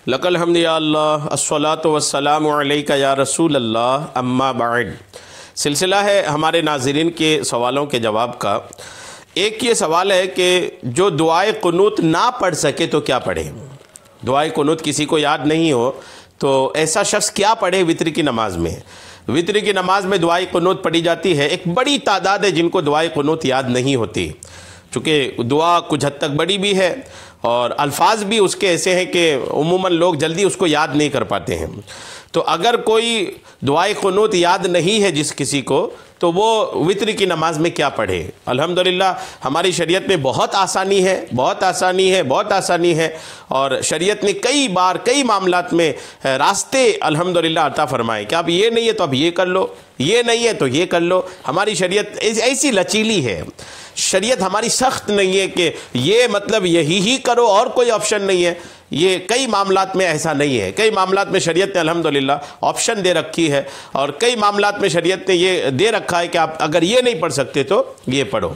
لک الحمد یا اللہ الصلاۃ والسلام علیک یا رسول اللہ اما بعد۔ سلسلہ ہے ہمارے ناظرین کے سوالوں کے جواب کا۔ ایک یہ سوال ہے کہ جو دعائے قنوت نہ پڑھ سکے تو کیا پڑھے؟ دعائے قنوت کسی کو یاد نہیں ہو تو ایسا شخص کیا پڑھے وتر کی نماز میں؟ وتر کی نماز میں دعائے قنوت پڑھی جاتی ہے۔ ایک بڑی تعداد ہے جن کو دعائے قنوت یاد نہیں ہوتی، چونکہ دعا کچھ حد تک بڑی بھی ہے اور الفاظ بھی اس کے ایسے ہیں کہ عموماً لوگ جلدی اس کو یاد نہیں کر پاتے ہیں۔ تو اگر کوئی دعائے قنوت یاد نہیں ہے جس کسی کو، تو وہ وتر کی نماز میں کیا پڑھے؟ الحمدللہ ہماری شریعت میں بہت آسانی ہے اور شریعت نے کئی بار کئی معاملات میں راستے الحمدللہ عطا فرمائے کہ اب یہ نہیں ہے تو اب یہ کر لو، یہ نہیں ہے تو یہ کر لو۔ ہماری شریعت ایسی لچیلی ہے، شریعت ہماری سخت نہیں ہے کہ یہ مطلب یہی کرو اور کوئی آپشن نہیں ہے۔ یہ کئی معاملات میں ایسا نہیں ہے، کئی معاملات میں شریعت نے الحمدللہ آپشن دے رکھی ہے اور کئی معاملات میں شریعت نے یہ دے رکھا ہے کہ آپ اگر یہ نہیں پڑھ سکتے تو یہ پڑھو۔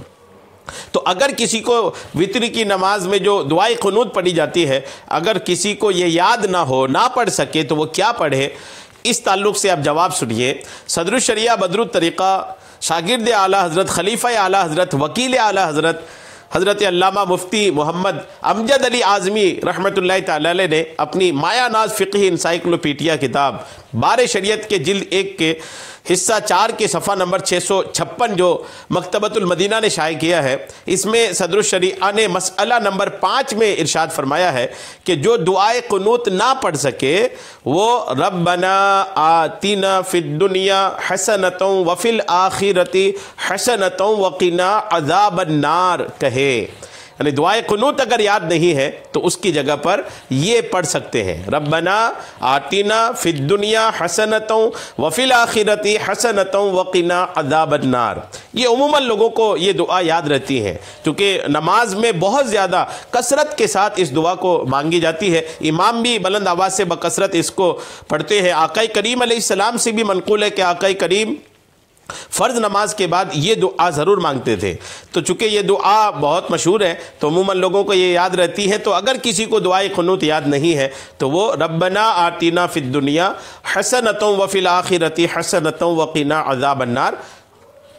تو اگر کسی کو وتر کی نماز میں جو دعائے قنوت پڑھی جاتی ہے، اگر کسی کو یہ یاد نہ ہو، نہ پڑھ سکے تو وہ کیا پڑھے؟ اس تعلق سے آپ جواب سنیے۔ صدر الشریعہ بدر الطریقہ، شاگرد اعلیٰ حضرت، خلیفہ اعلیٰ حضرت، وکیل اعلیٰ حضرت حضرت علامہ مفتی محمد امجد علی اعظمی رحمۃ اللہ تعالی علیہ نے اپنی مایہ ناز فقہی انسائکلوپیڈیا کتاب بار شریعت کے جلد 1 کے حصہ 4 کے صفحہ نمبر 656 جو مکتبۃ المدینہ نے شائع کیا ہے، اس میں صدر الشریعہ نے مسئلہ نمبر 5 میں ارشاد فرمایا ہے کہ جو دعائے قنوت نہ پڑھ سکے وہ ربنا آتنا فی الدنیا حسنۃ وفی الآخرۃ حسنۃ وقنا عذاب النار کہے۔ یعنی دعائے قنوت اگر یاد نہیں ہے تو اس کی جگہ پر یہ پڑھ سکتے ہیں، ربنا آتنا فی الدنیا حسنۃ وفی الآخرۃ حسنۃ وقنا عذاب النار۔ یہ عموماً لوگوں کو یہ دعا یاد رہتی ہے کیونکہ نماز میں بہت زیادہ کثرت کے ساتھ اس دعا کو مانگی جاتی ہے۔ امام بھی بلند آواز سے بکثرت اس کو پڑھتے ہیں۔ آقا کریم علیہ السلام سے بھی منقول ہے کہ آقا کریم فرض نماز کے بعد یہ دعا ضرور مانگتے تھے۔ تو چونکہ یہ دعا بہت مشہور ہے تو عموماً لوگوں کو یہ یاد رہتی ہے۔ تو اگر کسی کو دعائے قنوت یاد نہیں ہے تو وہ ربنا آتنا فی الدنیا حسنۃ وفی الآخرۃ حسنۃ وقنا عذاب النار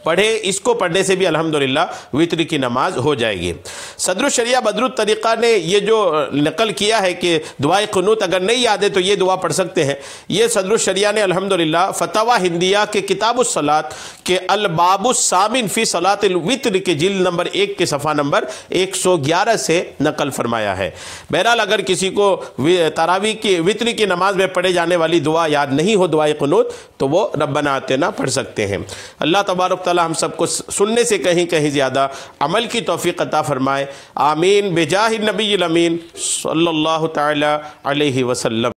پڑھے۔ اس کو پڑھنے سے بھی الحمدللہ وتر کی نماز ہو جائے گی۔ صدر الشریعہ بدر الطریقہ نے یہ جو نقل کیا ہے کہ دعائے قنوت اگر نہیں یاد ہے تو یہ دعا پڑھ سکتے ہیں، یہ صدر الشریعہ نے الحمدللہ فتاوی ہندیہ کے کتاب الصلاۃ کے الباب الثامن فی صلاۃ الوتر کے جلد نمبر 1 کے صفحہ نمبر 111 سے نقل فرمایا ہے۔ بہرحال اگر کسی کو تراویح کی وتر کی نماز میں پڑھے جانے والی دعا یاد نہیں ہو دعائے قنوت تو وہ ربنا آتنا پڑھ سکتے ہیں۔ اللہ تبارک تعالی ہم سب کو سننے سے کہیں زیادہ عمل کی توفیق عطا فرمائے، آمین بجاہ النبی الامین صلی اللہ تعالی علیہ وسلم۔